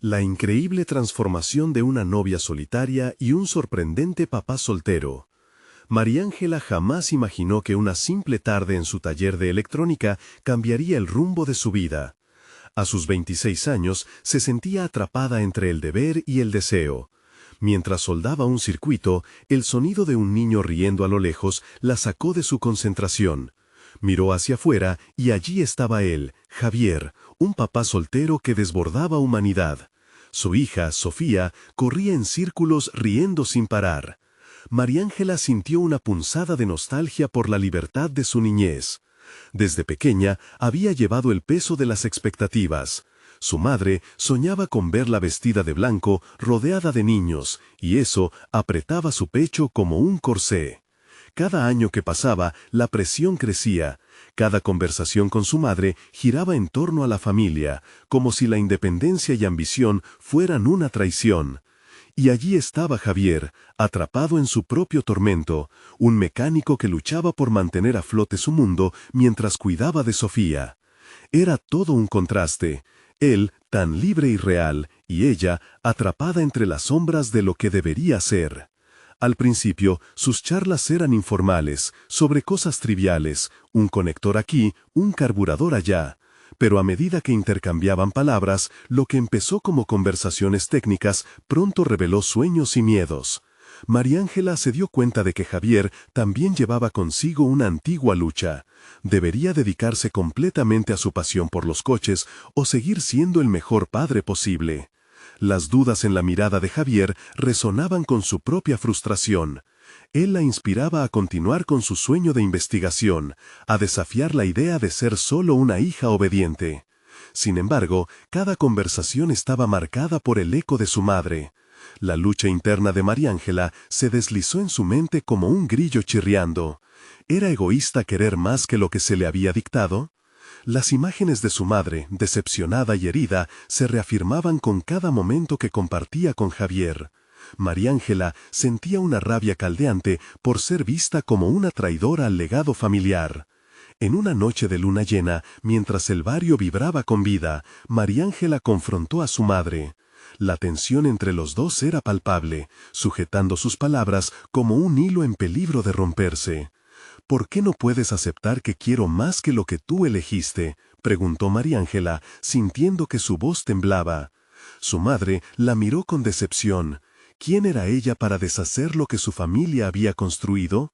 La increíble transformación de una novia solitaria y un sorprendente papá soltero. María Ángela jamás imaginó que una simple tarde en su taller de electrónica cambiaría el rumbo de su vida. A sus 26 años se sentía atrapada entre el deber y el deseo. Mientras soldaba un circuito, el sonido de un niño riendo a lo lejos la sacó de su concentración. Miró hacia afuera y allí estaba él, Javier, un papá soltero que desbordaba humanidad. Su hija, Sofía, corría en círculos riendo sin parar. María Ángela sintió una punzada de nostalgia por la libertad de su niñez. Desde pequeña había llevado el peso de las expectativas. Su madre soñaba con verla vestida de blanco, rodeada de niños, y eso apretaba su pecho como un corsé. Cada año que pasaba, la presión crecía. Cada conversación con su madre giraba en torno a la familia, como si la independencia y ambición fueran una traición. Y allí estaba Javier, atrapado en su propio tormento, un mecánico que luchaba por mantener a flote su mundo mientras cuidaba de Sofía. Era todo un contraste. Él, tan libre y real, y ella, atrapada entre las sombras de lo que debería ser. Al principio, sus charlas eran informales, sobre cosas triviales, un conector aquí, un carburador allá. Pero a medida que intercambiaban palabras, lo que empezó como conversaciones técnicas pronto reveló sueños y miedos. María Ángela se dio cuenta de que Javier también llevaba consigo una antigua lucha. ¿Debería dedicarse completamente a su pasión por los coches o seguir siendo el mejor padre posible? Las dudas en la mirada de Javier resonaban con su propia frustración. Él la inspiraba a continuar con su sueño de investigación, a desafiar la idea de ser solo una hija obediente. Sin embargo, cada conversación estaba marcada por el eco de su madre. La lucha interna de María Ángela se deslizó en su mente como un grillo chirriando. ¿Era egoísta querer más que lo que se le había dictado? Las imágenes de su madre, decepcionada y herida, se reafirmaban con cada momento que compartía con Javier. María Ángela sentía una rabia caldeante por ser vista como una traidora al legado familiar. En una noche de luna llena, mientras el barrio vibraba con vida, María Ángela confrontó a su madre. La tensión entre los dos era palpable, sujetando sus palabras como un hilo en peligro de romperse. ¿Por qué no puedes aceptar que quiero más que lo que tú elegiste?, preguntó María Ángela, sintiendo que su voz temblaba. Su madre la miró con decepción. ¿Quién era ella para deshacer lo que su familia había construido?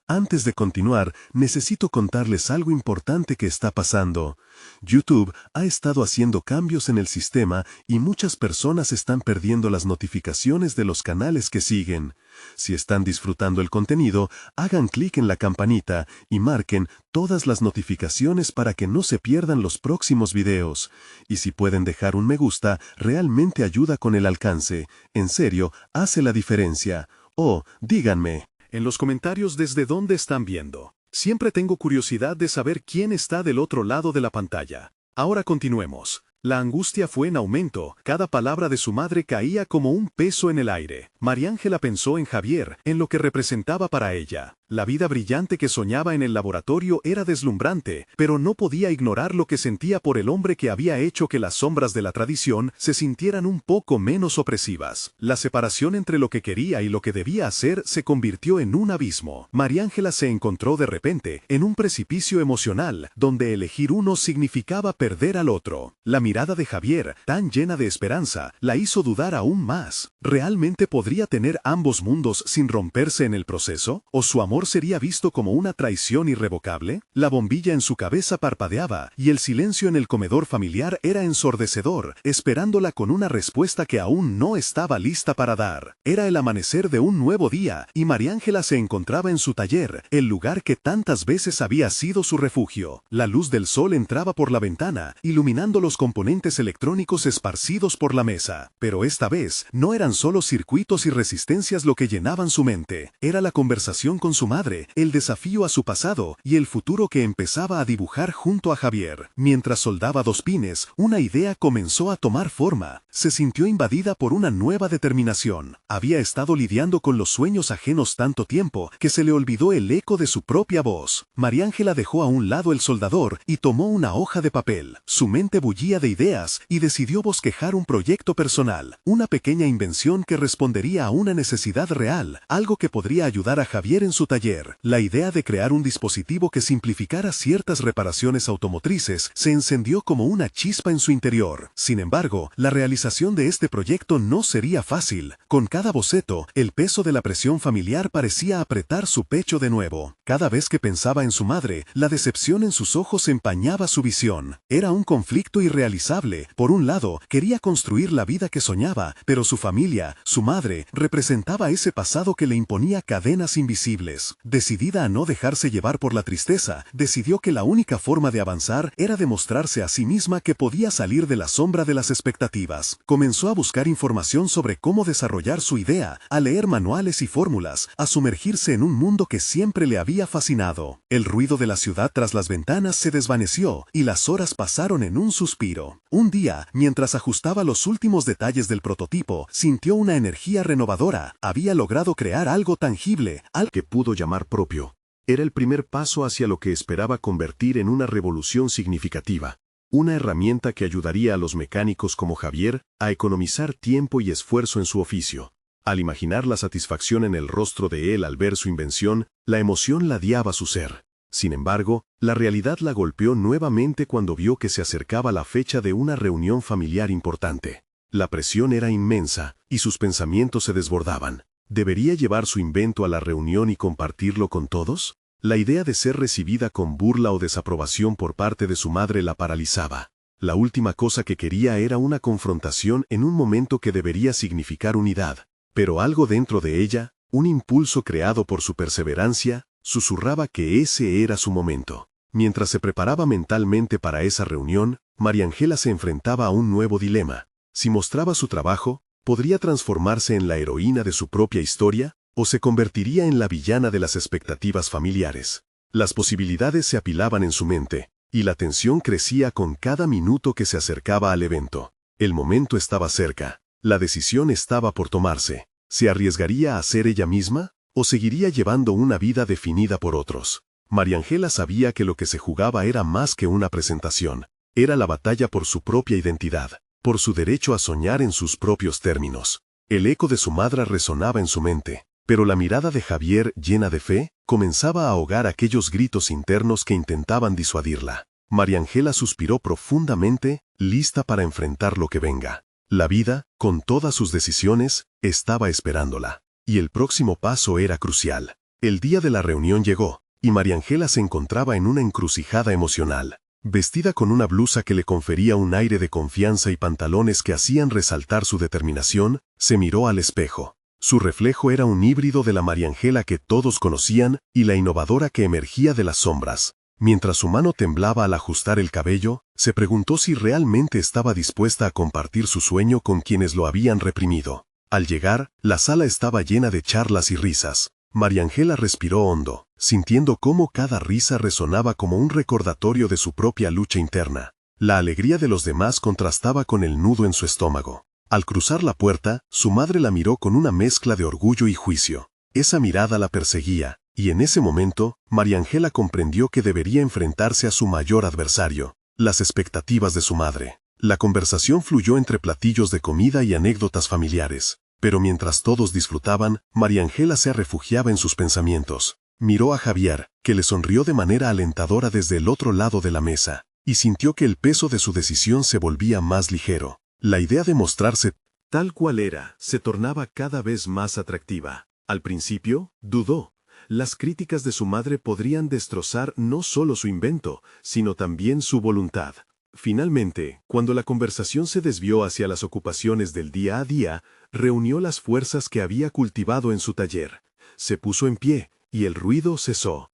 Antes de continuar, necesito contarles algo importante que está pasando. YouTube ha estado haciendo cambios en el sistema y muchas personas están perdiendo las notificaciones de los canales que siguen. Si están disfrutando el contenido, hagan clic en la campanita y marquen todas las notificaciones para que no se pierdan los próximos videos. Y si pueden dejar un me gusta, realmente ayuda con el alcance. En serio, hace la diferencia. Oh, díganme en los comentarios desde dónde están viendo. Siempre tengo curiosidad de saber quién está del otro lado de la pantalla. Ahora continuemos. La angustia fue en aumento, cada palabra de su madre caía como un peso en el aire. María Ángela pensó en Javier, en lo que representaba para ella. La vida brillante que soñaba en el laboratorio era deslumbrante, pero no podía ignorar lo que sentía por el hombre que había hecho que las sombras de la tradición se sintieran un poco menos opresivas. La separación entre lo que quería y lo que debía hacer se convirtió en un abismo. María Ángela se encontró de repente en un precipicio emocional, donde elegir uno significaba perder al otro. La mirada de Javier, tan llena de esperanza, la hizo dudar aún más. ¿Realmente podría tener ambos mundos sin romperse en el proceso? ¿O su amor sería visto como una traición irrevocable? La bombilla en su cabeza parpadeaba, y el silencio en el comedor familiar era ensordecedor, esperándola con una respuesta que aún no estaba lista para dar. Era el amanecer de un nuevo día, y María Ángela se encontraba en su taller, el lugar que tantas veces había sido su refugio. La luz del sol entraba por la ventana, iluminando los componentes electrónicos esparcidos por la mesa. Pero esta vez, no eran solo circuitos y resistencias lo que llenaban su mente, era la conversación con su su madre, el desafío a su pasado y el futuro que empezaba a dibujar junto a Javier. Mientras soldaba dos pines, una idea comenzó a tomar forma. Se sintió invadida por una nueva determinación. Había estado lidiando con los sueños ajenos tanto tiempo que se le olvidó el eco de su propia voz. Mariángela dejó a un lado el soldador y tomó una hoja de papel. Su mente bullía de ideas y decidió bosquejar un proyecto personal, una pequeña invención que respondería a una necesidad real, algo que podría ayudar a Javier en su taller. La idea de crear un dispositivo que simplificara ciertas reparaciones automotrices se encendió como una chispa en su interior. Sin embargo, la realización de este proyecto no sería fácil. Con cada boceto, el peso de la presión familiar parecía apretar su pecho de nuevo. Cada vez que pensaba en su madre, la decepción en sus ojos empañaba su visión. Era un conflicto irrealizable. Por un lado, quería construir la vida que soñaba, pero su familia, su madre, representaba ese pasado que le imponía cadenas invisibles. Decidida a no dejarse llevar por la tristeza, decidió que la única forma de avanzar era demostrarse a sí misma que podía salir de la sombra de las expectativas. Comenzó a buscar información sobre cómo desarrollar su idea, a leer manuales y fórmulas, a sumergirse en un mundo que siempre le había fascinado. El ruido de la ciudad tras las ventanas se desvaneció y las horas pasaron en un suspiro. Un día, mientras ajustaba los últimos detalles del prototipo, sintió una energía renovadora. Había logrado crear algo tangible, algo que pudo llamar propio. Era el primer paso hacia lo que esperaba convertir en una revolución significativa. Una herramienta que ayudaría a los mecánicos como Javier a economizar tiempo y esfuerzo en su oficio. Al imaginar la satisfacción en el rostro de él al ver su invención, la emoción ladeaba su ser. Sin embargo, la realidad la golpeó nuevamente cuando vio que se acercaba la fecha de una reunión familiar importante. La presión era inmensa, y sus pensamientos se desbordaban. ¿Debería llevar su invento a la reunión y compartirlo con todos? La idea de ser recibida con burla o desaprobación por parte de su madre la paralizaba. La última cosa que quería era una confrontación en un momento que debería significar unidad. Pero algo dentro de ella, un impulso creado por su perseverancia, susurraba que ese era su momento. Mientras se preparaba mentalmente para esa reunión, Mariángela se enfrentaba a un nuevo dilema. Si mostraba su trabajo, ¿podría transformarse en la heroína de su propia historia, o se convertiría en la villana de las expectativas familiares? Las posibilidades se apilaban en su mente, y la tensión crecía con cada minuto que se acercaba al evento. El momento estaba cerca. La decisión estaba por tomarse. ¿Se arriesgaría a ser ella misma, o seguiría llevando una vida definida por otros? Mariángela sabía que lo que se jugaba era más que una presentación. Era la batalla por su propia identidad, por su derecho a soñar en sus propios términos. El eco de su madre resonaba en su mente, pero la mirada de Javier, llena de fe, comenzaba a ahogar aquellos gritos internos que intentaban disuadirla. Mariángela suspiró profundamente, lista para enfrentar lo que venga. La vida, con todas sus decisiones, estaba esperándola. Y el próximo paso era crucial. El día de la reunión llegó, y Mariángela se encontraba en una encrucijada emocional. Vestida con una blusa que le confería un aire de confianza y pantalones que hacían resaltar su determinación, se miró al espejo. Su reflejo era un híbrido de la Mariángela que todos conocían y la innovadora que emergía de las sombras. Mientras su mano temblaba al ajustar el cabello, se preguntó si realmente estaba dispuesta a compartir su sueño con quienes lo habían reprimido. Al llegar, la sala estaba llena de charlas y risas. Mariángela respiró hondo, sintiendo cómo cada risa resonaba como un recordatorio de su propia lucha interna. La alegría de los demás contrastaba con el nudo en su estómago. Al cruzar la puerta, su madre la miró con una mezcla de orgullo y juicio. Esa mirada la perseguía, y en ese momento, Mariángela comprendió que debería enfrentarse a su mayor adversario, las expectativas de su madre. La conversación fluyó entre platillos de comida y anécdotas familiares, pero mientras todos disfrutaban, Mariángela se refugiaba en sus pensamientos. Miró a Javier, que le sonrió de manera alentadora desde el otro lado de la mesa, y sintió que el peso de su decisión se volvía más ligero. La idea de mostrarse tal cual era se tornaba cada vez más atractiva. Al principio, dudó. Las críticas de su madre podrían destrozar no solo su invento, sino también su voluntad. Finalmente, cuando la conversación se desvió hacia las ocupaciones del día a día, reunió las fuerzas que había cultivado en su taller. Se puso en pie, y el ruido cesó.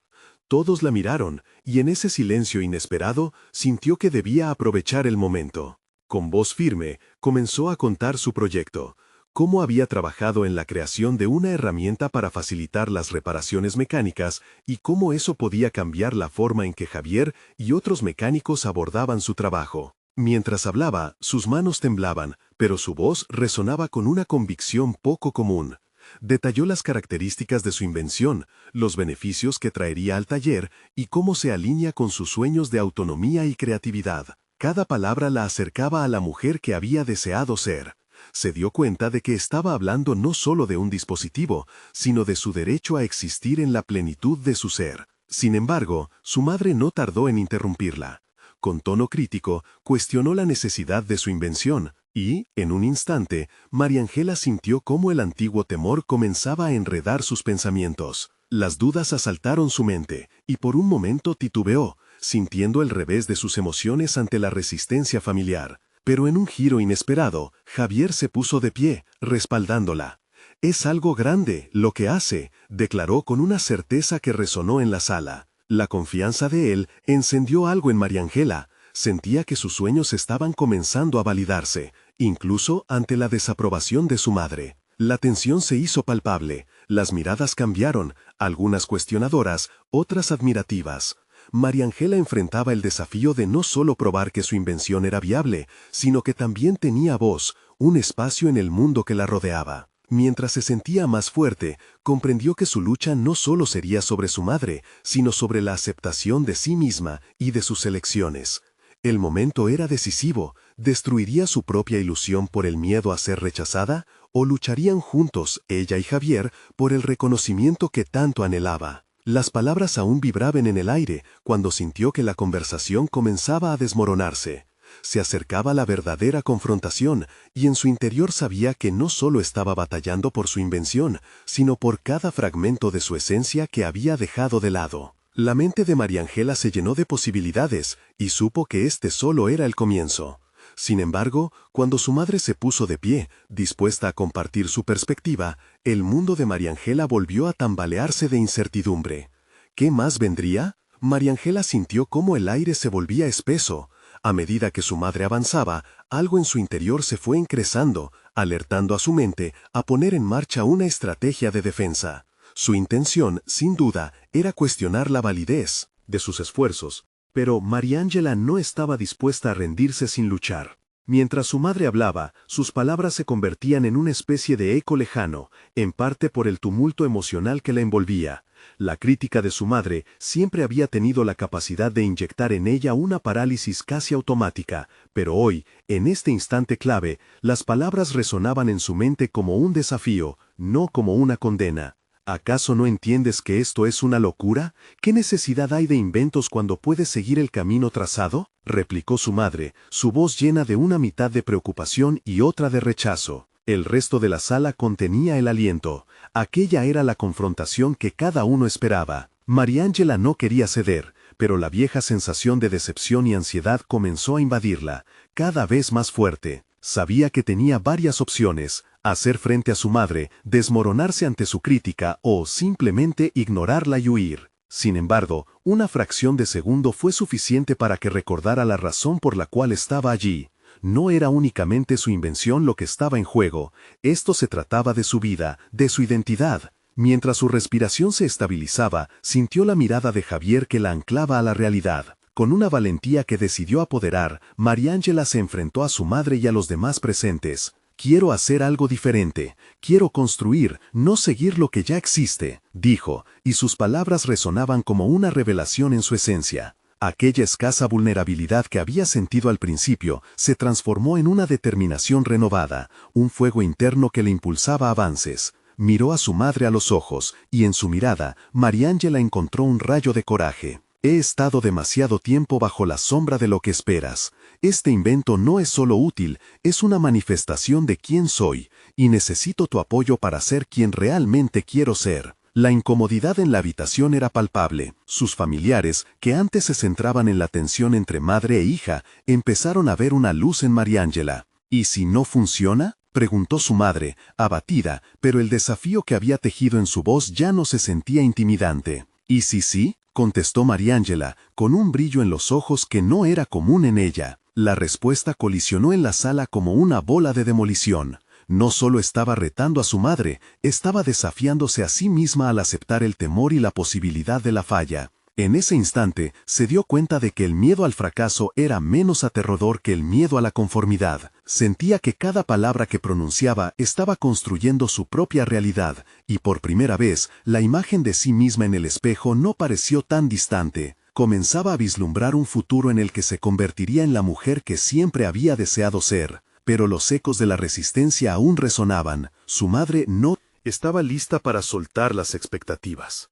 Todos la miraron, y en ese silencio inesperado, sintió que debía aprovechar el momento. Con voz firme, comenzó a contar su proyecto. cómo había trabajado en la creación de una herramienta para facilitar las reparaciones mecánicas y cómo eso podía cambiar la forma en que Javier y otros mecánicos abordaban su trabajo. Mientras hablaba, sus manos temblaban, pero su voz resonaba con una convicción poco común. Detalló las características de su invención, los beneficios que traería al taller y cómo se alinea con sus sueños de autonomía y creatividad. Cada palabra la acercaba a la mujer que había deseado ser. Se dio cuenta de que estaba hablando no solo de un dispositivo, sino de su derecho a existir en la plenitud de su ser. Sin embargo, su madre no tardó en interrumpirla. Con tono crítico, cuestionó la necesidad de su invención, y, en un instante, María Ángela sintió cómo el antiguo temor comenzaba a enredar sus pensamientos. Las dudas asaltaron su mente, y por un momento titubeó, sintiendo el revés de sus emociones ante la resistencia familiar. Pero en un giro inesperado, Javier se puso de pie, respaldándola. «Es algo grande, lo que hace», declaró con una certeza que resonó en la sala. La confianza de él encendió algo en María Ángela. Sentía que sus sueños estaban comenzando a validarse, incluso ante la desaprobación de su madre. La tensión se hizo palpable, las miradas cambiaron, algunas cuestionadoras, otras admirativas. María Ángela enfrentaba el desafío de no solo probar que su invención era viable, sino que también tenía voz, un espacio en el mundo que la rodeaba. Mientras se sentía más fuerte, comprendió que su lucha no solo sería sobre su madre, sino sobre la aceptación de sí misma y de sus elecciones. El momento era decisivo. ¿Destruiría su propia ilusión por el miedo a ser rechazada? ¿O lucharían juntos, ella y Javier, por el reconocimiento que tanto anhelaba? Las palabras aún vibraban en el aire cuando sintió que la conversación comenzaba a desmoronarse. Se acercaba la verdadera confrontación, y en su interior sabía que no solo estaba batallando por su invención, sino por cada fragmento de su esencia que había dejado de lado. La mente de María Ángela se llenó de posibilidades, y supo que este solo era el comienzo. Sin embargo, cuando su madre se puso de pie, dispuesta a compartir su perspectiva, el mundo de María Ángela volvió a tambalearse de incertidumbre. ¿Qué más vendría? María Ángela sintió cómo el aire se volvía espeso. A medida que su madre avanzaba, algo en su interior se fue encresando, alertando a su mente a poner en marcha una estrategia de defensa. Su intención, sin duda, era cuestionar la validez de sus esfuerzos, pero María Ángela no estaba dispuesta a rendirse sin luchar. Mientras su madre hablaba, sus palabras se convertían en una especie de eco lejano, en parte por el tumulto emocional que la envolvía. La crítica de su madre siempre había tenido la capacidad de inyectar en ella una parálisis casi automática, pero hoy, en este instante clave, las palabras resonaban en su mente como un desafío, no como una condena. ¿Acaso no entiendes que esto es una locura? ¿Qué necesidad hay de inventos cuando puedes seguir el camino trazado? Replicó su madre, su voz llena de una mitad de preocupación y otra de rechazo. El resto de la sala contenía el aliento. Aquella era la confrontación que cada uno esperaba. María Ángela no quería ceder, pero la vieja sensación de decepción y ansiedad comenzó a invadirla, cada vez más fuerte. Sabía que tenía varias opciones: hacer frente a su madre, desmoronarse ante su crítica o simplemente ignorarla y huir. Sin embargo, una fracción de segundo fue suficiente para que recordara la razón por la cual estaba allí. No era únicamente su invención lo que estaba en juego, esto se trataba de su vida, de su identidad. Mientras su respiración se estabilizaba, sintió la mirada de Javier que la anclaba a la realidad. Con una valentía que decidió apoderar, María Ángela se enfrentó a su madre y a los demás presentes. «Quiero hacer algo diferente, quiero construir, no seguir lo que ya existe», dijo, y sus palabras resonaban como una revelación en su esencia. Aquella escasa vulnerabilidad que había sentido al principio se transformó en una determinación renovada, un fuego interno que le impulsaba avances. Miró a su madre a los ojos, y en su mirada, María Ángela encontró un rayo de coraje. «He estado demasiado tiempo bajo la sombra de lo que esperas. Este invento no es solo útil, es una manifestación de quién soy, y necesito tu apoyo para ser quien realmente quiero ser». La incomodidad en la habitación era palpable. Sus familiares, que antes se centraban en la tensión entre madre e hija, empezaron a ver una luz en María Ángela. «¿Y si no funciona?», preguntó su madre, abatida, pero el desafío que había tejido en su voz ya no se sentía intimidante. «¿Y si sí?», contestó María Ángela, con un brillo en los ojos que no era común en ella. La respuesta colisionó en la sala como una bola de demolición. No solo estaba retando a su madre, estaba desafiándose a sí misma al aceptar el temor y la posibilidad de la falla. En ese instante, se dio cuenta de que el miedo al fracaso era menos aterrador que el miedo a la conformidad. Sentía que cada palabra que pronunciaba estaba construyendo su propia realidad, y por primera vez, la imagen de sí misma en el espejo no pareció tan distante. Comenzaba a vislumbrar un futuro en el que se convertiría en la mujer que siempre había deseado ser. Pero los ecos de la resistencia aún resonaban. Su madre no estaba lista para soltar las expectativas.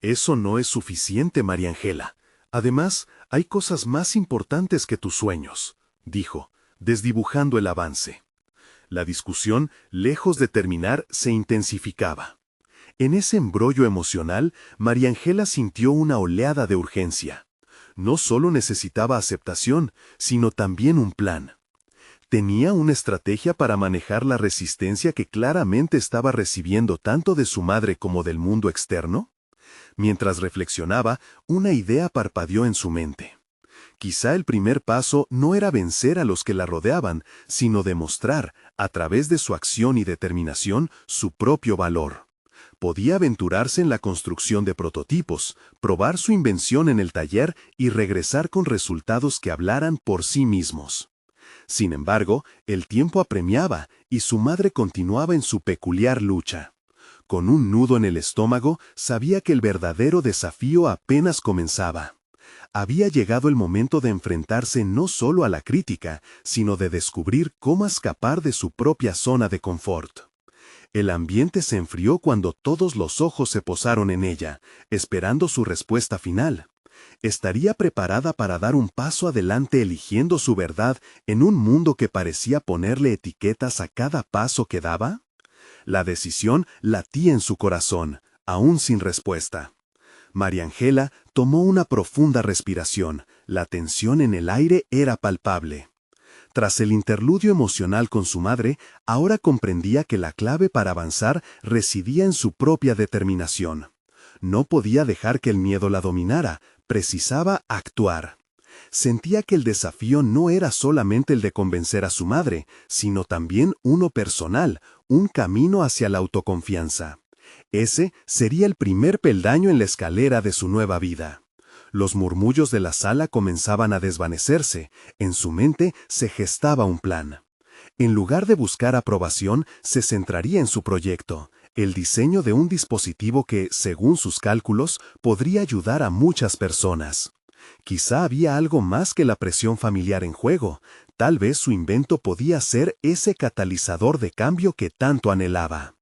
Eso no es suficiente, María Ángela. Además, hay cosas más importantes que tus sueños, dijo, desdibujando el avance. La discusión, lejos de terminar, se intensificaba. En ese embrollo emocional, María Ángela sintió una oleada de urgencia. No solo necesitaba aceptación, sino también un plan. ¿Tenía una estrategia para manejar la resistencia que claramente estaba recibiendo tanto de su madre como del mundo externo? Mientras reflexionaba, una idea parpadeó en su mente. Quizá el primer paso no era vencer a los que la rodeaban, sino demostrar, a través de su acción y determinación, su propio valor. Podía aventurarse en la construcción de prototipos, probar su invención en el taller y regresar con resultados que hablaran por sí mismos. Sin embargo, el tiempo apremiaba y su madre continuaba en su peculiar lucha. Con un nudo en el estómago, sabía que el verdadero desafío apenas comenzaba. Había llegado el momento de enfrentarse no solo a la crítica, sino de descubrir cómo escapar de su propia zona de confort. El ambiente se enfrió cuando todos los ojos se posaron en ella, esperando su respuesta final. ¿Estaría preparada para dar un paso adelante eligiendo su verdad en un mundo que parecía ponerle etiquetas a cada paso que daba? La decisión latía en su corazón, aún sin respuesta. María Ángela tomó una profunda respiración. La tensión en el aire era palpable. Tras el interludio emocional con su madre, ahora comprendía que la clave para avanzar residía en su propia determinación. No podía dejar que el miedo la dominara, precisaba actuar. Sentía que el desafío no era solamente el de convencer a su madre, sino también uno personal, un camino hacia la autoconfianza. Ese sería el primer peldaño en la escalera de su nueva vida. Los murmullos de la sala comenzaban a desvanecerse, en su mente se gestaba un plan. En lugar de buscar aprobación, se centraría en su proyecto, el diseño de un dispositivo que, según sus cálculos, podría ayudar a muchas personas. Quizá había algo más que la presión familiar en juego. Tal vez su invento podía ser ese catalizador de cambio que tanto anhelaba.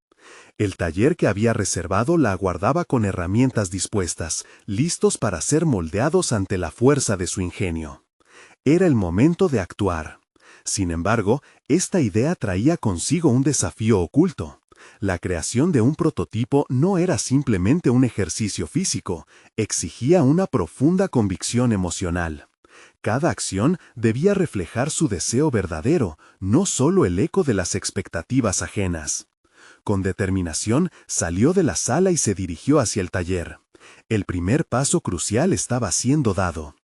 El taller que había reservado la aguardaba con herramientas dispuestas, listos para ser moldeados ante la fuerza de su ingenio. Era el momento de actuar. Sin embargo, esta idea traía consigo un desafío oculto. La creación de un prototipo no era simplemente un ejercicio físico, exigía una profunda convicción emocional. Cada acción debía reflejar su deseo verdadero, no solo el eco de las expectativas ajenas. Con determinación, salió de la sala y se dirigió hacia el taller. El primer paso crucial estaba siendo dado.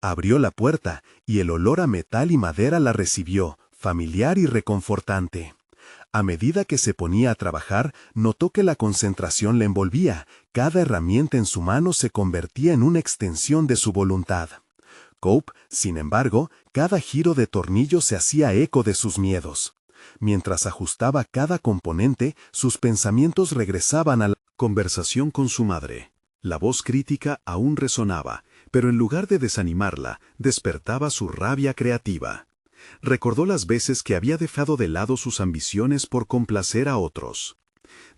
Abrió la puerta, y el olor a metal y madera la recibió, familiar y reconfortante. A medida que se ponía a trabajar, notó que la concentración le envolvía. Cada herramienta en su mano se convertía en una extensión de su voluntad. Cope, sin embargo, cada giro de tornillo se hacía eco de sus miedos. Mientras ajustaba cada componente, sus pensamientos regresaban a la conversación con su madre. La voz crítica aún resonaba, pero en lugar de desanimarla, despertaba su rabia creativa. Recordó las veces que había dejado de lado sus ambiciones por complacer a otros.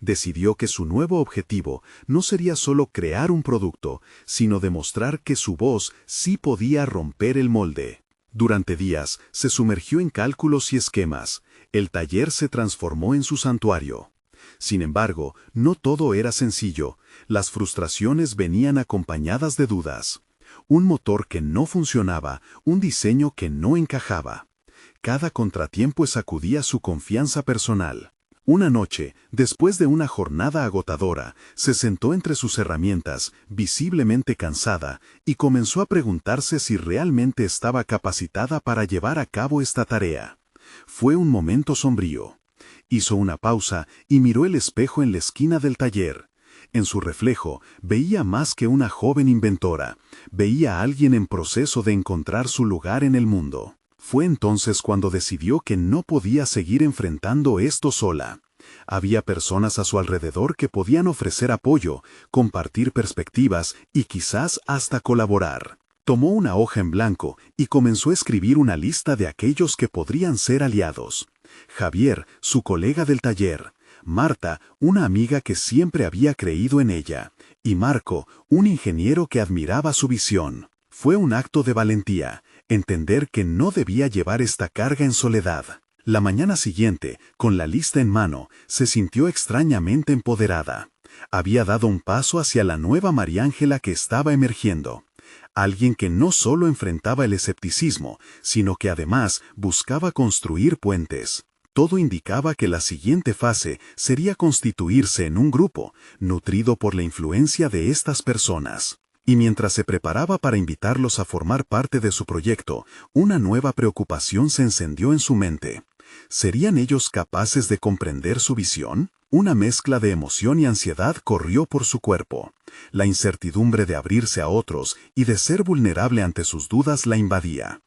Decidió que su nuevo objetivo no sería solo crear un producto, sino demostrar que su voz sí podía romper el molde. Durante días se sumergió en cálculos y esquemas. El taller se transformó en su santuario. Sin embargo, no todo era sencillo. Las frustraciones venían acompañadas de dudas. Un motor que no funcionaba, un diseño que no encajaba. Cada contratiempo sacudía su confianza personal. Una noche, después de una jornada agotadora, se sentó entre sus herramientas, visiblemente cansada, y comenzó a preguntarse si realmente estaba capacitada para llevar a cabo esta tarea. Fue un momento sombrío. Hizo una pausa y miró el espejo en la esquina del taller. En su reflejo veía más que una joven inventora, veía a alguien en proceso de encontrar su lugar en el mundo. Fue entonces cuando decidió que no podía seguir enfrentando esto sola. Había personas a su alrededor que podían ofrecer apoyo, compartir perspectivas y quizás hasta colaborar. Tomó una hoja en blanco y comenzó a escribir una lista de aquellos que podrían ser aliados. Javier, su colega del taller; Marta, una amiga que siempre había creído en ella; y Marco, un ingeniero que admiraba su visión. Fue un acto de valentía, entender que no debía llevar esta carga en soledad. La mañana siguiente, con la lista en mano, se sintió extrañamente empoderada. Había dado un paso hacia la nueva María Ángela que estaba emergiendo. Alguien que no solo enfrentaba el escepticismo, sino que además buscaba construir puentes. Todo indicaba que la siguiente fase sería constituirse en un grupo, nutrido por la influencia de estas personas. Y mientras se preparaba para invitarlos a formar parte de su proyecto, una nueva preocupación se encendió en su mente. ¿Serían ellos capaces de comprender su visión? Una mezcla de emoción y ansiedad corrió por su cuerpo. La incertidumbre de abrirse a otros y de ser vulnerable ante sus dudas la invadía.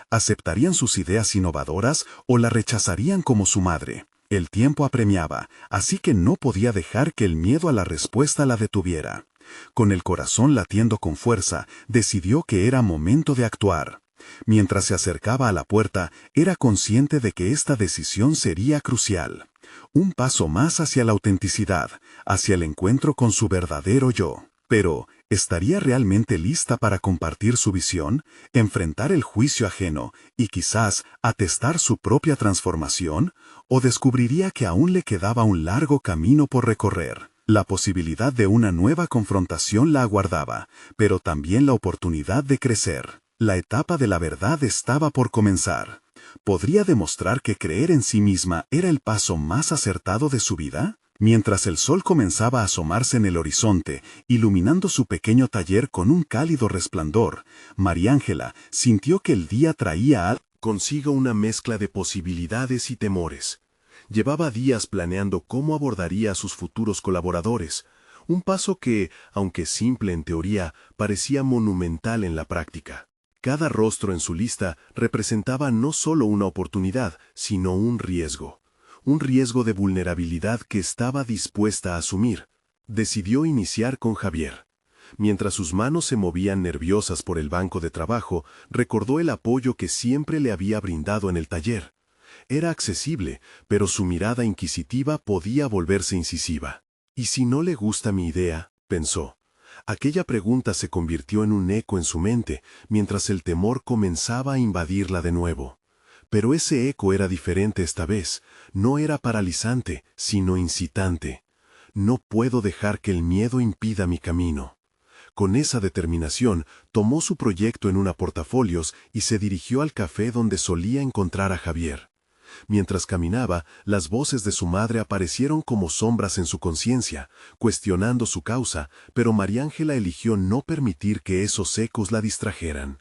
¿Aceptarían sus ideas innovadoras o la rechazarían como su madre? El tiempo apremiaba, así que no podía dejar que el miedo a la respuesta la detuviera. Con el corazón latiendo con fuerza, decidió que era momento de actuar. Mientras se acercaba a la puerta, era consciente de que esta decisión sería crucial. Un paso más hacia la autenticidad, hacia el encuentro con su verdadero yo. Pero, ¿estaría realmente lista para compartir su visión, enfrentar el juicio ajeno y quizás atestar su propia transformación? ¿O descubriría que aún le quedaba un largo camino por recorrer? La posibilidad de una nueva confrontación la aguardaba, pero también la oportunidad de crecer. La etapa de la verdad estaba por comenzar. ¿Podría demostrar que creer en sí misma era el paso más acertado de su vida? Mientras el sol comenzaba a asomarse en el horizonte, iluminando su pequeño taller con un cálido resplandor, María Ángela sintió que el día traía consigo una mezcla de posibilidades y temores. Llevaba días planeando cómo abordaría a sus futuros colaboradores, un paso que, aunque simple en teoría, parecía monumental en la práctica. Cada rostro en su lista representaba no solo una oportunidad, sino un riesgo de vulnerabilidad que estaba dispuesta a asumir. Decidió iniciar con Javier. Mientras sus manos se movían nerviosas por el banco de trabajo, recordó el apoyo que siempre le había brindado en el taller. Era accesible, pero su mirada inquisitiva podía volverse incisiva. ¿Y si no le gusta mi idea?, pensó. Aquella pregunta se convirtió en un eco en su mente, mientras el temor comenzaba a invadirla de nuevo. Pero ese eco era diferente esta vez. No era paralizante, sino incitante. No puedo dejar que el miedo impida mi camino. Con esa determinación, tomó su proyecto en una portafolios y se dirigió al café donde solía encontrar a Javier. Mientras caminaba, las voces de su madre aparecieron como sombras en su conciencia, cuestionando su causa, pero María Ángela eligió no permitir que esos ecos la distrajeran.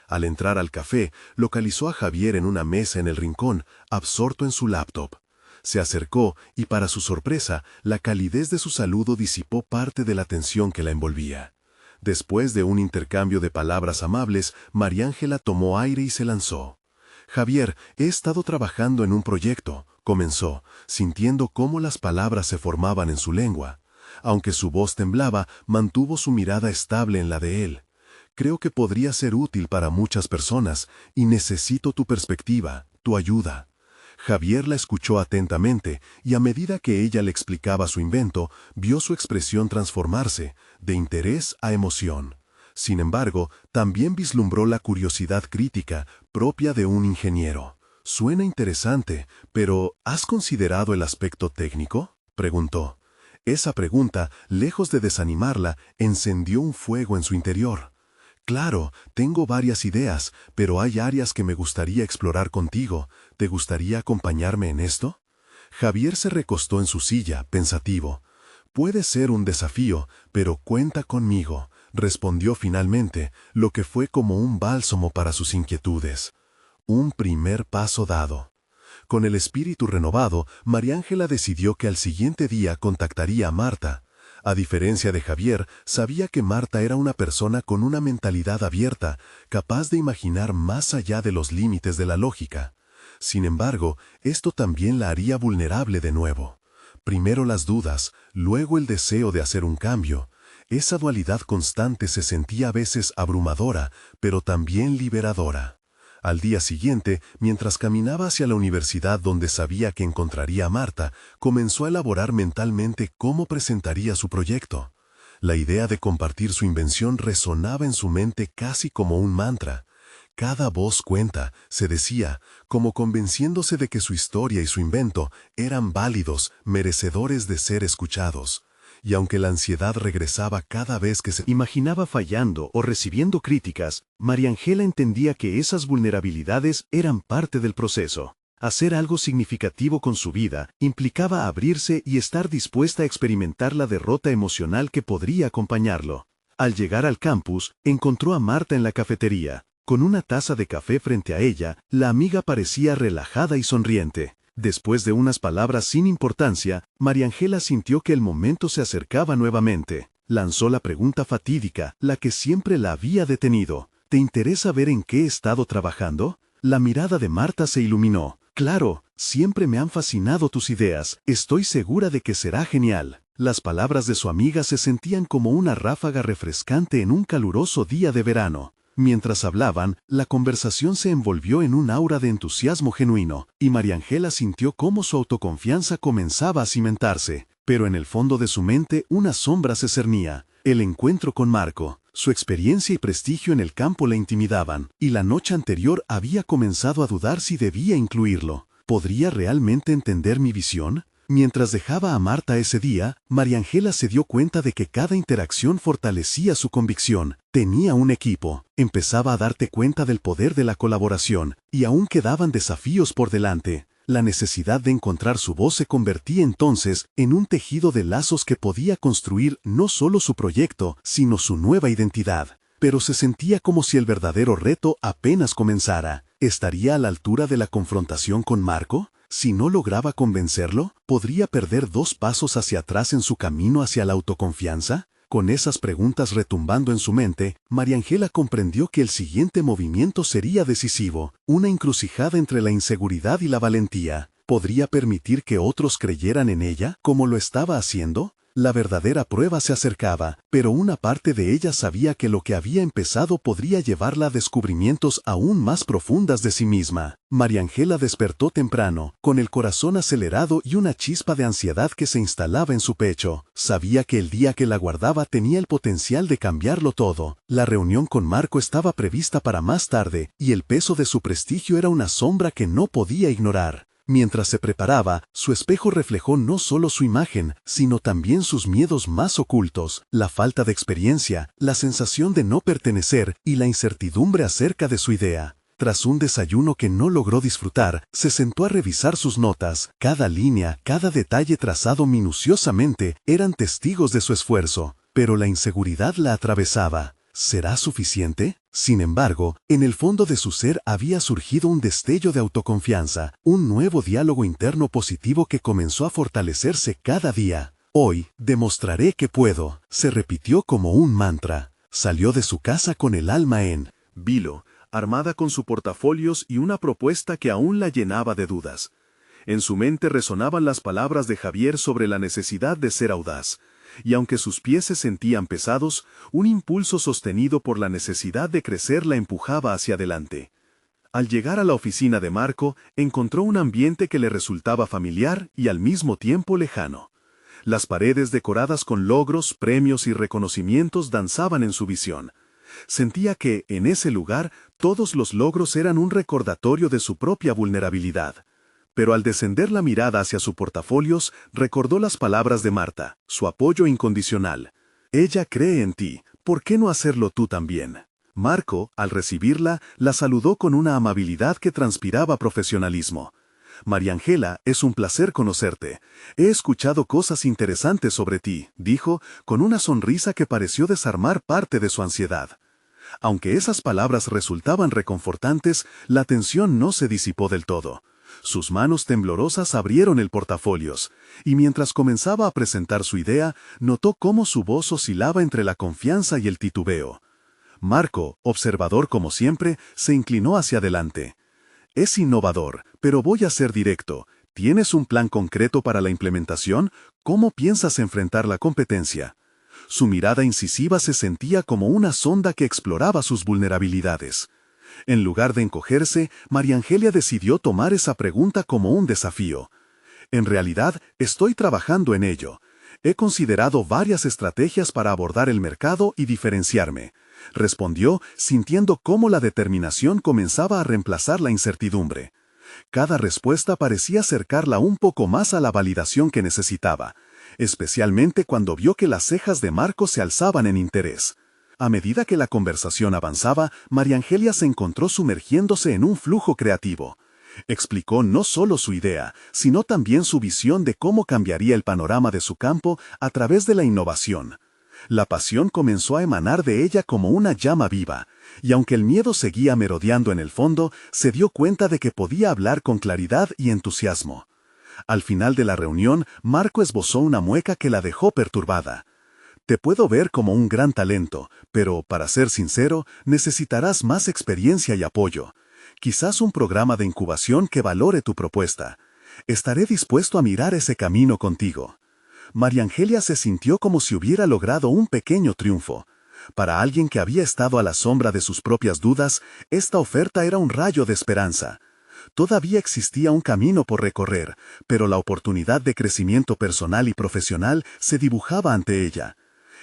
Al entrar al café, localizó a Javier en una mesa en el rincón, absorto en su laptop. Se acercó y, para su sorpresa, la calidez de su saludo disipó parte de la tensión que la envolvía. Después de un intercambio de palabras amables, María Ángela tomó aire y se lanzó. «Javier, he estado trabajando en un proyecto», comenzó, sintiendo cómo las palabras se formaban en su lengua. Aunque su voz temblaba, mantuvo su mirada estable en la de él. «Creo que podría ser útil para muchas personas, y necesito tu perspectiva, tu ayuda». Javier la escuchó atentamente, y a medida que ella le explicaba su invento, vio su expresión transformarse, de interés a emoción. Sin embargo, también vislumbró la curiosidad crítica propia de un ingeniero. «Suena interesante, pero ¿has considerado el aspecto técnico?», preguntó. Esa pregunta, lejos de desanimarla, encendió un fuego en su interior. «Claro, tengo varias ideas, pero hay áreas que me gustaría explorar contigo. ¿Te gustaría acompañarme en esto?». Javier se recostó en su silla, pensativo. «Puede ser un desafío, pero cuenta conmigo», respondió finalmente, lo que fue como un bálsamo para sus inquietudes. Un primer paso dado. Con el espíritu renovado, María Ángela decidió que al siguiente día contactaría a Marta. A diferencia de Javier, sabía que Marta era una persona con una mentalidad abierta, capaz de imaginar más allá de los límites de la lógica. Sin embargo, esto también la haría vulnerable de nuevo. Primero las dudas, luego el deseo de hacer un cambio. Esa dualidad constante se sentía a veces abrumadora, pero también liberadora. Al día siguiente, mientras caminaba hacia la universidad donde sabía que encontraría a Marta, comenzó a elaborar mentalmente cómo presentaría su proyecto. La idea de compartir su invención resonaba en su mente casi como un mantra. Cada voz cuenta, se decía, como convenciéndose de que su historia y su invento eran válidos, merecedores de ser escuchados. Y aunque la ansiedad regresaba cada vez que se imaginaba fallando o recibiendo críticas, María Ángela entendía que esas vulnerabilidades eran parte del proceso. Hacer algo significativo con su vida implicaba abrirse y estar dispuesta a experimentar la derrota emocional que podría acompañarlo. Al llegar al campus, encontró a Marta en la cafetería. Con una taza de café frente a ella, la amiga parecía relajada y sonriente. Después de unas palabras sin importancia, María Ángela sintió que el momento se acercaba nuevamente. Lanzó la pregunta fatídica, la que siempre la había detenido. ¿Te interesa ver en qué he estado trabajando? La mirada de Marta se iluminó. Claro, siempre me han fascinado tus ideas. Estoy segura de que será genial. Las palabras de su amiga se sentían como una ráfaga refrescante en un caluroso día de verano. Mientras hablaban, la conversación se envolvió en un aura de entusiasmo genuino, y María Ángela sintió cómo su autoconfianza comenzaba a cimentarse. Pero en el fondo de su mente una sombra se cernía. El encuentro con Marco, su experiencia y prestigio en el campo la intimidaban, y la noche anterior había comenzado a dudar si debía incluirlo. ¿Podría realmente entender mi visión? Mientras dejaba a Marta ese día, María Ángela se dio cuenta de que cada interacción fortalecía su convicción. Tenía un equipo, empezaba a darte cuenta del poder de la colaboración, y aún quedaban desafíos por delante. La necesidad de encontrar su voz se convertía entonces en un tejido de lazos que podía construir no solo su proyecto, sino su nueva identidad. Pero se sentía como si el verdadero reto apenas comenzara. ¿Estaría a la altura de la confrontación con Marco? Si no lograba convencerlo, ¿podría perder 2 pasos hacia atrás en su camino hacia la autoconfianza? Con esas preguntas retumbando en su mente, María Ángela comprendió que el siguiente movimiento sería decisivo, una encrucijada entre la inseguridad y la valentía. ¿Podría permitir que otros creyeran en ella, como lo estaba haciendo? La verdadera prueba se acercaba, pero una parte de ella sabía que lo que había empezado podría llevarla a descubrimientos aún más profundas de sí misma. María Ángela despertó temprano, con el corazón acelerado y una chispa de ansiedad que se instalaba en su pecho. Sabía que el día que la guardaba tenía el potencial de cambiarlo todo. La reunión con Marco estaba prevista para más tarde, y el peso de su prestigio era una sombra que no podía ignorar. Mientras se preparaba, su espejo reflejó no solo su imagen, sino también sus miedos más ocultos, la falta de experiencia, la sensación de no pertenecer y la incertidumbre acerca de su idea. Tras un desayuno que no logró disfrutar, se sentó a revisar sus notas. Cada línea, cada detalle trazado minuciosamente, eran testigos de su esfuerzo, pero la inseguridad la atravesaba. ¿Será suficiente? Sin embargo, en el fondo de su ser había surgido un destello de autoconfianza, un nuevo diálogo interno positivo que comenzó a fortalecerse cada día. Hoy, demostraré que puedo, se repitió como un mantra. Salió de su casa con el alma en vilo, armada con su portafolios y una propuesta que aún la llenaba de dudas. En su mente resonaban las palabras de Javier sobre la necesidad de ser audaz. Y aunque sus pies se sentían pesados, un impulso sostenido por la necesidad de crecer la empujaba hacia adelante. Al llegar a la oficina de Marco, encontró un ambiente que le resultaba familiar y al mismo tiempo lejano. Las paredes decoradas con logros, premios y reconocimientos danzaban en su visión. Sentía que, en ese lugar, todos los logros eran un recordatorio de su propia vulnerabilidad. Pero al descender la mirada hacia sus portafolios, recordó las palabras de Marta, su apoyo incondicional. Ella cree en ti, ¿por qué no hacerlo tú también? Marco, al recibirla, la saludó con una amabilidad que transpiraba profesionalismo. María Ángela, es un placer conocerte. He escuchado cosas interesantes sobre ti, dijo, con una sonrisa que pareció desarmar parte de su ansiedad. Aunque esas palabras resultaban reconfortantes, la tensión no se disipó del todo. Sus manos temblorosas abrieron el portafolios, y mientras comenzaba a presentar su idea, notó cómo su voz oscilaba entre la confianza y el titubeo. Marco, observador como siempre, se inclinó hacia adelante. Es innovador, pero voy a ser directo. ¿Tienes un plan concreto para la implementación? ¿Cómo piensas enfrentar la competencia? Su mirada incisiva se sentía como una sonda que exploraba sus vulnerabilidades. En lugar de encogerse, María Angelia decidió tomar esa pregunta como un desafío. En realidad, estoy trabajando en ello. He considerado varias estrategias para abordar el mercado y diferenciarme, respondió, sintiendo cómo la determinación comenzaba a reemplazar la incertidumbre. Cada respuesta parecía acercarla un poco más a la validación que necesitaba, especialmente cuando vio que las cejas de Marco se alzaban en interés. A medida que la conversación avanzaba, María Angelia se encontró sumergiéndose en un flujo creativo. Explicó no solo su idea, sino también su visión de cómo cambiaría el panorama de su campo a través de la innovación. La pasión comenzó a emanar de ella como una llama viva, y aunque el miedo seguía merodeando en el fondo, se dio cuenta de que podía hablar con claridad y entusiasmo. Al final de la reunión, Marco esbozó una mueca que la dejó perturbada. Te puedo ver como un gran talento, pero, para ser sincero, necesitarás más experiencia y apoyo. Quizás un programa de incubación que valore tu propuesta. Estaré dispuesto a mirar ese camino contigo. María Angelia se sintió como si hubiera logrado un pequeño triunfo. Para alguien que había estado a la sombra de sus propias dudas, esta oferta era un rayo de esperanza. Todavía existía un camino por recorrer, pero la oportunidad de crecimiento personal y profesional se dibujaba ante ella.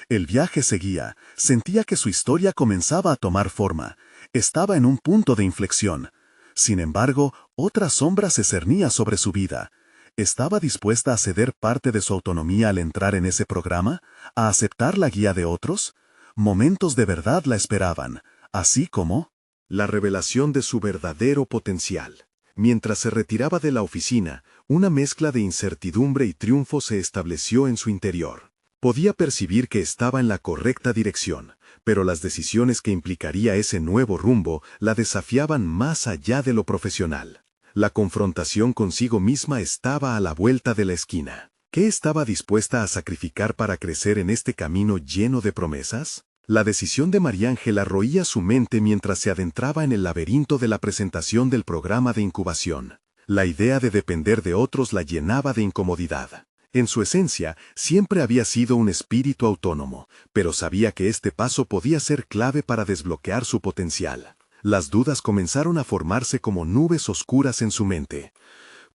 El viaje seguía, sentía que su historia comenzaba a tomar forma. Estaba en un punto de inflexión. Sin embargo, otra sombra se cernía sobre su vida. ¿Estaba dispuesta a ceder parte de su autonomía al entrar en ese programa? ¿A aceptar la guía de otros? Momentos de verdad la esperaban, así como la revelación de su verdadero potencial. Mientras se retiraba de la oficina, una mezcla de incertidumbre y triunfo se estableció en su interior. Podía percibir que estaba en la correcta dirección, pero las decisiones que implicaría ese nuevo rumbo la desafiaban más allá de lo profesional. La confrontación consigo misma estaba a la vuelta de la esquina. ¿Qué estaba dispuesta a sacrificar para crecer en este camino lleno de promesas? La decisión de María Ángela roía su mente mientras se adentraba en el laberinto de la presentación del programa de incubación. La idea de depender de otros la llenaba de incomodidad. En su esencia, siempre había sido un espíritu autónomo, pero sabía que este paso podía ser clave para desbloquear su potencial. Las dudas comenzaron a formarse como nubes oscuras en su mente.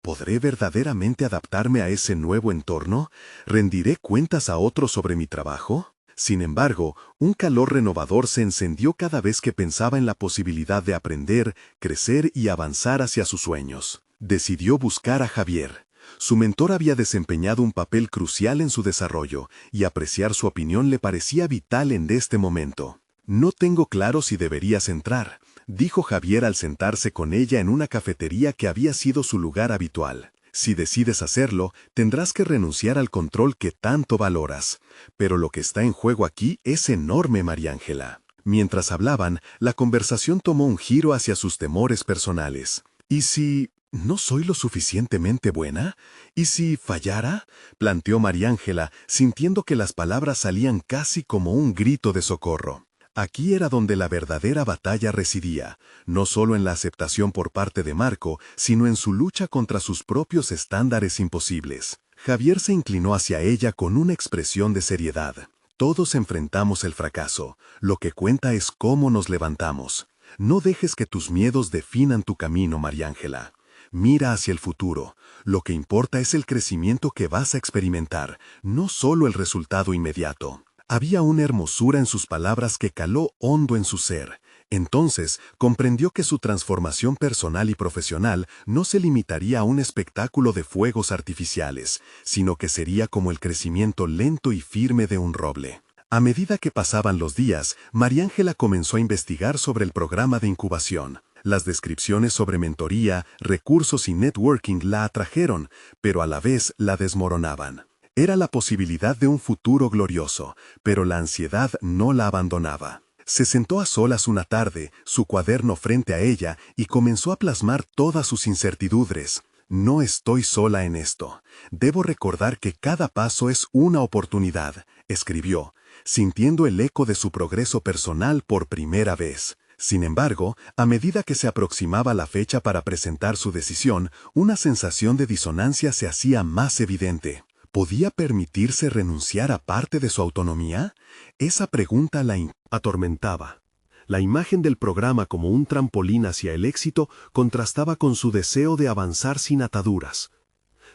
¿Podré verdaderamente adaptarme a ese nuevo entorno? ¿Rendiré cuentas a otros sobre mi trabajo? Sin embargo, un calor renovador se encendió cada vez que pensaba en la posibilidad de aprender, crecer y avanzar hacia sus sueños. Decidió buscar a Javier. Su mentor había desempeñado un papel crucial en su desarrollo, y apreciar su opinión le parecía vital en este momento. No tengo claro si deberías entrar, dijo Javier al sentarse con ella en una cafetería que había sido su lugar habitual. Si decides hacerlo, tendrás que renunciar al control que tanto valoras. Pero lo que está en juego aquí es enorme, María Ángela. Mientras hablaban, la conversación tomó un giro hacia sus temores personales. ¿Y si no soy lo suficientemente buena? ¿Y si fallara? Planteó María Ángela, sintiendo que las palabras salían casi como un grito de socorro. Aquí era donde la verdadera batalla residía, no solo en la aceptación por parte de Marco, sino en su lucha contra sus propios estándares imposibles. Javier se inclinó hacia ella con una expresión de seriedad. Todos enfrentamos el fracaso, lo que cuenta es cómo nos levantamos. No dejes que tus miedos definan tu camino, María Ángela. Mira hacia el futuro. Lo que importa es el crecimiento que vas a experimentar, no solo el resultado inmediato. Había una hermosura en sus palabras que caló hondo en su ser. Entonces, comprendió que su transformación personal y profesional no se limitaría a un espectáculo de fuegos artificiales, sino que sería como el crecimiento lento y firme de un roble. A medida que pasaban los días, María Ángela comenzó a investigar sobre el programa de incubación. Las descripciones sobre mentoría, recursos y networking la atrajeron, pero a la vez la desmoronaban. Era la posibilidad de un futuro glorioso, pero la ansiedad no la abandonaba. Se sentó a solas una tarde, su cuaderno frente a ella, y comenzó a plasmar todas sus incertidumbres. No estoy sola en esto. Debo recordar que cada paso es una oportunidad, escribió, sintiendo el eco de su progreso personal por primera vez. Sin embargo, a medida que se aproximaba la fecha para presentar su decisión, una sensación de disonancia se hacía más evidente. ¿Podía permitirse renunciar a parte de su autonomía? Esa pregunta la atormentaba. La imagen del programa como un trampolín hacia el éxito contrastaba con su deseo de avanzar sin ataduras.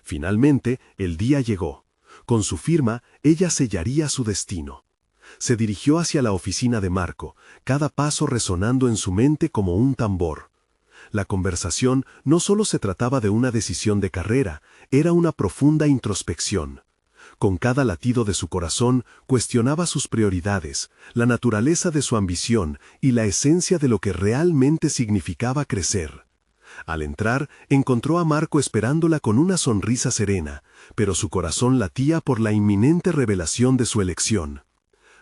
Finalmente, el día llegó. Con su firma, ella sellaría su destino. Se dirigió hacia la oficina de Marco, cada paso resonando en su mente como un tambor. La conversación no solo se trataba de una decisión de carrera, era una profunda introspección. Con cada latido de su corazón cuestionaba sus prioridades, la naturaleza de su ambición y la esencia de lo que realmente significaba crecer. Al entrar, encontró a Marco esperándola con una sonrisa serena, pero su corazón latía por la inminente revelación de su elección.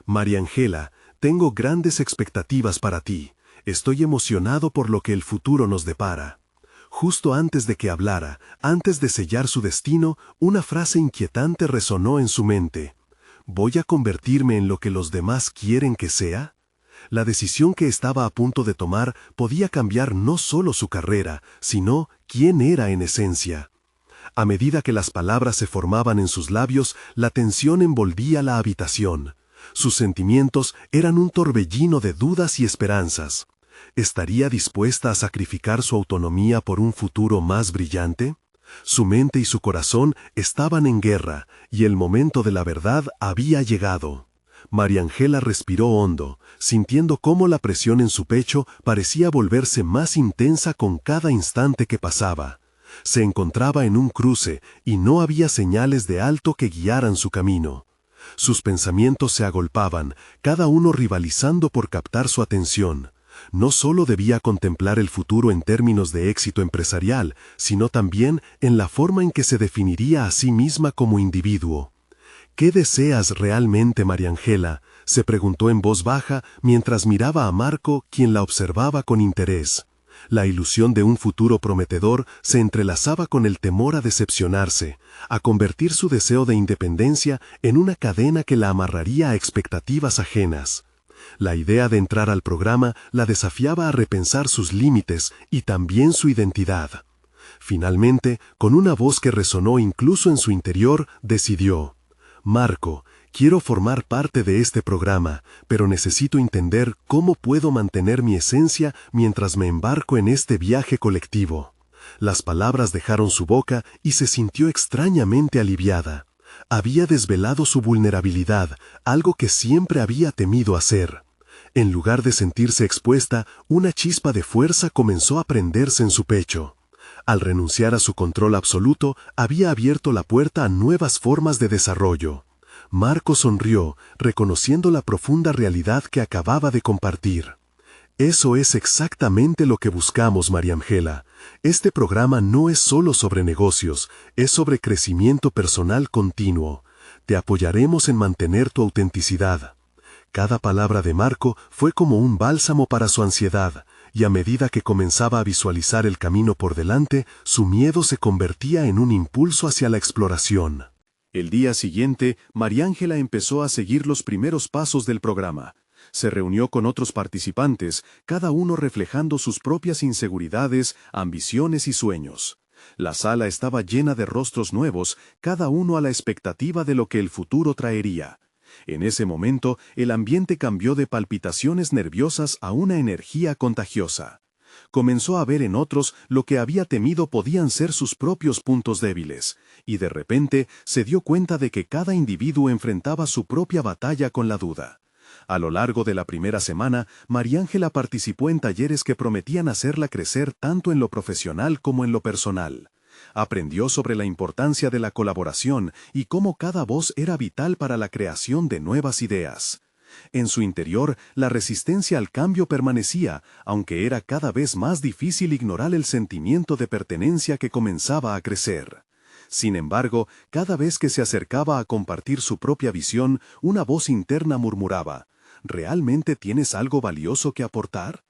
Mariangela, tengo grandes expectativas para ti. Estoy emocionado por lo que el futuro nos depara. Justo antes de que hablara, antes de sellar su destino, una frase inquietante resonó en su mente. ¿Voy a convertirme en lo que los demás quieren que sea? La decisión que estaba a punto de tomar podía cambiar no solo su carrera, sino quién era en esencia. A medida que las palabras se formaban en sus labios, la tensión envolvía la habitación. Sus sentimientos eran un torbellino de dudas y esperanzas. ¿Estaría dispuesta a sacrificar su autonomía por un futuro más brillante? Su mente y su corazón estaban en guerra, y el momento de la verdad había llegado. Mariangela respiró hondo, sintiendo cómo la presión en su pecho parecía volverse más intensa con cada instante que pasaba. Se encontraba en un cruce, y no había señales de alto que guiaran su camino. Sus pensamientos se agolpaban, cada uno rivalizando por captar su atención. No solo debía contemplar el futuro en términos de éxito empresarial, sino también en la forma en que se definiría a sí misma como individuo. ¿Qué deseas realmente, Mariangela?, se preguntó en voz baja mientras miraba a Marco, quien la observaba con interés. La ilusión de un futuro prometedor se entrelazaba con el temor a decepcionarse, a convertir su deseo de independencia en una cadena que la amarraría a expectativas ajenas. La idea de entrar al programa la desafiaba a repensar sus límites y también su identidad. Finalmente, con una voz que resonó incluso en su interior, decidió: Marco, quiero formar parte de este programa, pero necesito entender cómo puedo mantener mi esencia mientras me embarco en este viaje colectivo. Las palabras dejaron su boca y se sintió extrañamente aliviada. Había desvelado su vulnerabilidad, algo que siempre había temido hacer. En lugar de sentirse expuesta, una chispa de fuerza comenzó a prenderse en su pecho. Al renunciar a su control absoluto, había abierto la puerta a nuevas formas de desarrollo. Marco sonrió, reconociendo la profunda realidad que acababa de compartir. Eso es exactamente lo que buscamos, Mariangela. Este programa no es solo sobre negocios, es sobre crecimiento personal continuo. Te apoyaremos en mantener tu autenticidad. Cada palabra de Marco fue como un bálsamo para su ansiedad, y a medida que comenzaba a visualizar el camino por delante, su miedo se convertía en un impulso hacia la exploración. El día siguiente, Mariangela empezó a seguir los primeros pasos del programa. Se reunió con otros participantes, cada uno reflejando sus propias inseguridades, ambiciones y sueños. La sala estaba llena de rostros nuevos, cada uno a la expectativa de lo que el futuro traería. En ese momento, el ambiente cambió de palpitaciones nerviosas a una energía contagiosa. Comenzó a ver en otros lo que había temido podían ser sus propios puntos débiles, y de repente se dio cuenta de que cada individuo enfrentaba su propia batalla con la duda. A lo largo de la primera semana, Mariangela participó en talleres que prometían hacerla crecer tanto en lo profesional como en lo personal. Aprendió sobre la importancia de la colaboración y cómo cada voz era vital para la creación de nuevas ideas. En su interior, la resistencia al cambio permanecía, aunque era cada vez más difícil ignorar el sentimiento de pertenencia que comenzaba a crecer. Sin embargo, cada vez que se acercaba a compartir su propia visión, una voz interna murmuraba: ¿realmente tienes algo valioso que aportar?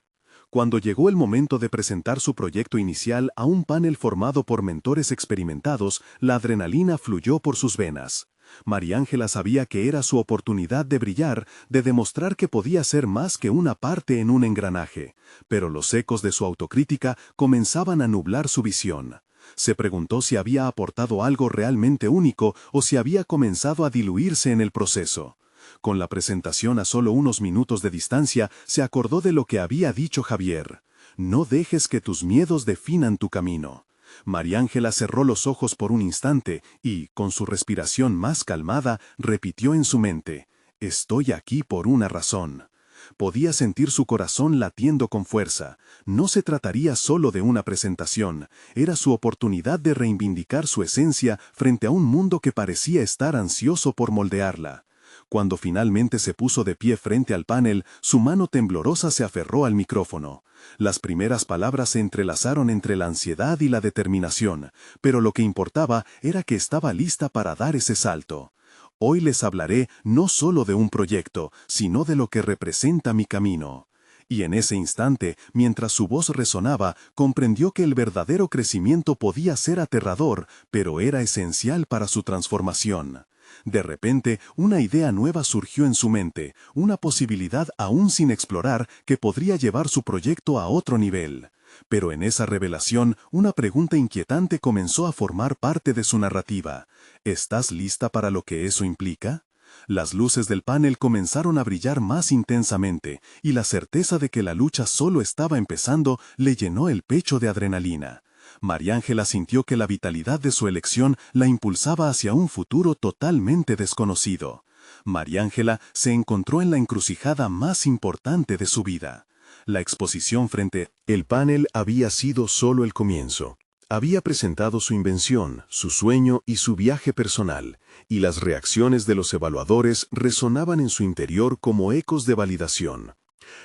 Cuando llegó el momento de presentar su proyecto inicial a un panel formado por mentores experimentados, la adrenalina fluyó por sus venas. María Ángela sabía que era su oportunidad de brillar, de demostrar que podía ser más que una parte en un engranaje, pero los ecos de su autocrítica comenzaban a nublar su visión. Se preguntó si había aportado algo realmente único o si había comenzado a diluirse en el proceso. Con la presentación a solo unos minutos de distancia, se acordó de lo que había dicho Javier. No dejes que tus miedos definan tu camino. María Ángela cerró los ojos por un instante y, con su respiración más calmada, repitió en su mente: «Estoy aquí por una razón». Podía sentir su corazón latiendo con fuerza. No se trataría solo de una presentación, era su oportunidad de reivindicar su esencia frente a un mundo que parecía estar ansioso por moldearla. Cuando finalmente se puso de pie frente al panel, su mano temblorosa se aferró al micrófono. Las primeras palabras se entrelazaron entre la ansiedad y la determinación, pero lo que importaba era que estaba lista para dar ese salto. Hoy les hablaré no solo de un proyecto, sino de lo que representa mi camino. Y en ese instante, mientras su voz resonaba, comprendió que el verdadero crecimiento podía ser aterrador, pero era esencial para su transformación. De repente, una idea nueva surgió en su mente, una posibilidad aún sin explorar que podría llevar su proyecto a otro nivel. Pero en esa revelación, una pregunta inquietante comenzó a formar parte de su narrativa. ¿Estás lista para lo que eso implica? Las luces del panel comenzaron a brillar más intensamente, y la certeza de que la lucha solo estaba empezando le llenó el pecho de adrenalina. María Ángela sintió que la vitalidad de su elección la impulsaba hacia un futuro totalmente desconocido. María Ángela se encontró en la encrucijada más importante de su vida. La exposición frente El panel había sido solo el comienzo. Había presentado su invención, su sueño y su viaje personal, y las reacciones de los evaluadores resonaban en su interior como ecos de validación.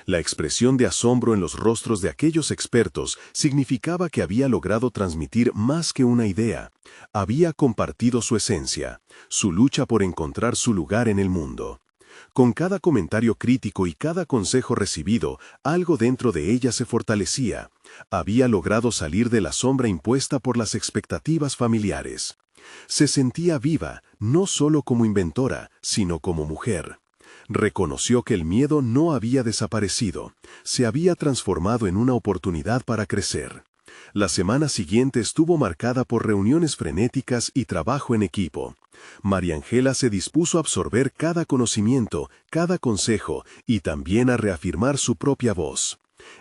La expresión de asombro en los rostros de aquellos expertos significaba que había logrado transmitir más que una idea. Había compartido su esencia, su lucha por encontrar su lugar en el mundo. Con cada comentario crítico y cada consejo recibido, algo dentro de ella se fortalecía. Había logrado salir de la sombra impuesta por las expectativas familiares. Se sentía viva, no solo como inventora, sino como mujer. Reconoció que el miedo no había desaparecido, se había transformado en una oportunidad para crecer. La semana siguiente estuvo marcada por reuniones frenéticas y trabajo en equipo. María Ángela se dispuso a absorber cada conocimiento, cada consejo y también a reafirmar su propia voz.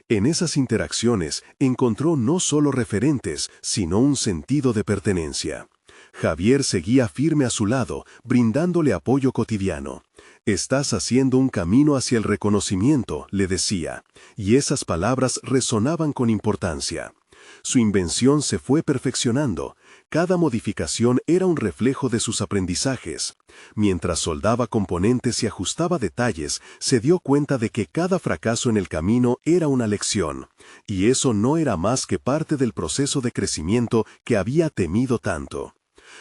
En esas interacciones encontró no solo referentes, sino un sentido de pertenencia. Javier seguía firme a su lado, brindándole apoyo cotidiano. «Estás haciendo un camino hacia el reconocimiento», le decía, y esas palabras resonaban con importancia. Su invención se fue perfeccionando. Cada modificación era un reflejo de sus aprendizajes. Mientras soldaba componentes y ajustaba detalles, se dio cuenta de que cada fracaso en el camino era una lección, y eso no era más que parte del proceso de crecimiento que había temido tanto.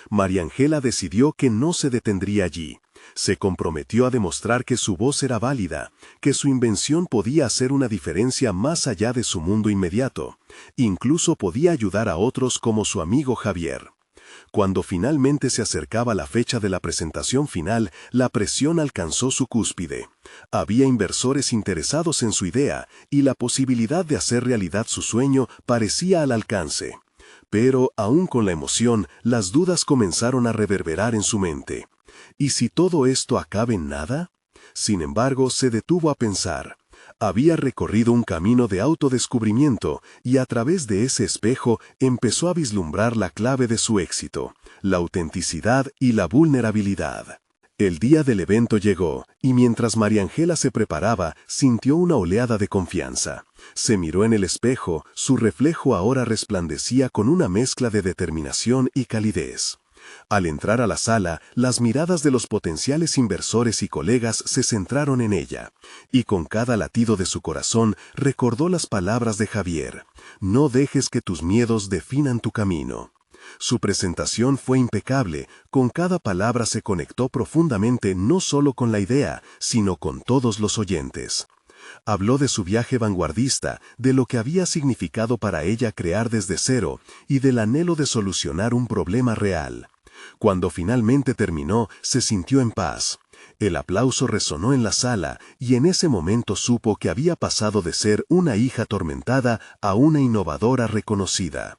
María Ángela decidió que no se detendría allí. Se comprometió a demostrar que su voz era válida, que su invención podía hacer una diferencia más allá de su mundo inmediato. Incluso podía ayudar a otros como su amigo Javier. Cuando finalmente se acercaba la fecha de la presentación final, la presión alcanzó su cúspide. Había inversores interesados en su idea, y la posibilidad de hacer realidad su sueño parecía al alcance. Pero, aún con la emoción, las dudas comenzaron a reverberar en su mente. ¿Y si todo esto acaba en nada? Sin embargo, se detuvo a pensar. Había recorrido un camino de autodescubrimiento y a través de ese espejo empezó a vislumbrar la clave de su éxito, la autenticidad y la vulnerabilidad. El día del evento llegó, y mientras María Ángela se preparaba, sintió una oleada de confianza. Se miró en el espejo, su reflejo ahora resplandecía con una mezcla de determinación y calidez. Al entrar a la sala, las miradas de los potenciales inversores y colegas se centraron en ella, y con cada latido de su corazón recordó las palabras de Javier: «No dejes que tus miedos definan tu camino». Su presentación fue impecable, con cada palabra se conectó profundamente no solo con la idea, sino con todos los oyentes. Habló de su viaje vanguardista, de lo que había significado para ella crear desde cero y del anhelo de solucionar un problema real. Cuando finalmente terminó, se sintió en paz. El aplauso resonó en la sala y en ese momento supo que había pasado de ser una hija atormentada a una innovadora reconocida.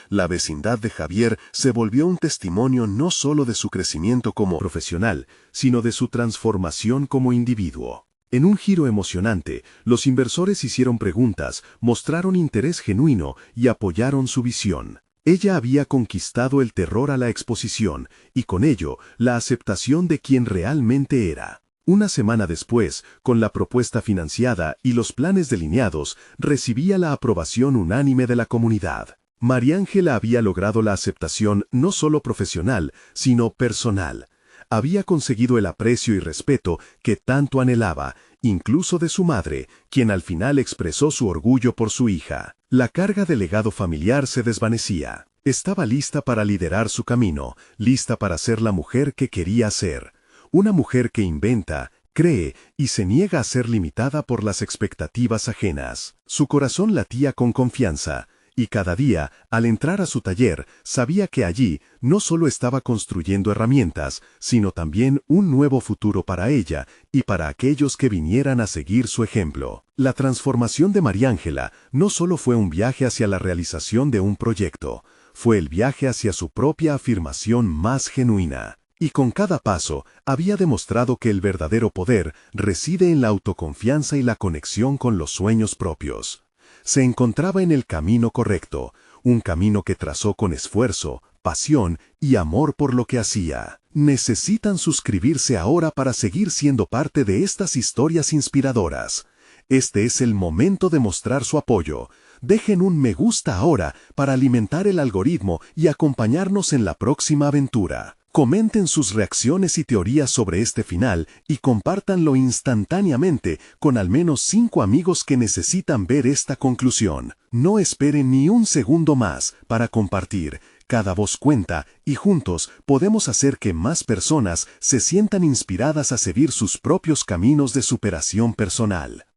La vecindad de Javier se volvió un testimonio no solo de su crecimiento como profesional, sino de su transformación como individuo. En un giro emocionante, los inversores hicieron preguntas, mostraron interés genuino y apoyaron su visión. Ella había conquistado el terror a la exposición y con ello la aceptación de quien realmente era. Una semana después, con la propuesta financiada y los planes delineados, recibía la aprobación unánime de la comunidad. María Ángela había logrado la aceptación no solo profesional, sino personal. Había conseguido el aprecio y respeto que tanto anhelaba, incluso de su madre, quien al final expresó su orgullo por su hija. La carga del legado familiar se desvanecía. Estaba lista para liderar su camino, lista para ser la mujer que quería ser. Una mujer que inventa, cree y se niega a ser limitada por las expectativas ajenas. Su corazón latía con confianza. Y cada día, al entrar a su taller, sabía que allí no solo estaba construyendo herramientas, sino también un nuevo futuro para ella y para aquellos que vinieran a seguir su ejemplo. La transformación de María Ángela no solo fue un viaje hacia la realización de un proyecto, fue el viaje hacia su propia afirmación más genuina. Y con cada paso, había demostrado que el verdadero poder reside en la autoconfianza y la conexión con los sueños propios. Se encontraba en el camino correcto, un camino que trazó con esfuerzo, pasión y amor por lo que hacía. Necesitan suscribirse ahora para seguir siendo parte de estas historias inspiradoras. Este es el momento de mostrar su apoyo. Dejen un me gusta ahora para alimentar el algoritmo y acompañarnos en la próxima aventura. Comenten sus reacciones y teorías sobre este final y compártanlo instantáneamente con al menos 5 amigos que necesitan ver esta conclusión. No esperen ni un segundo más para compartir. Cada voz cuenta y juntos podemos hacer que más personas se sientan inspiradas a seguir sus propios caminos de superación personal.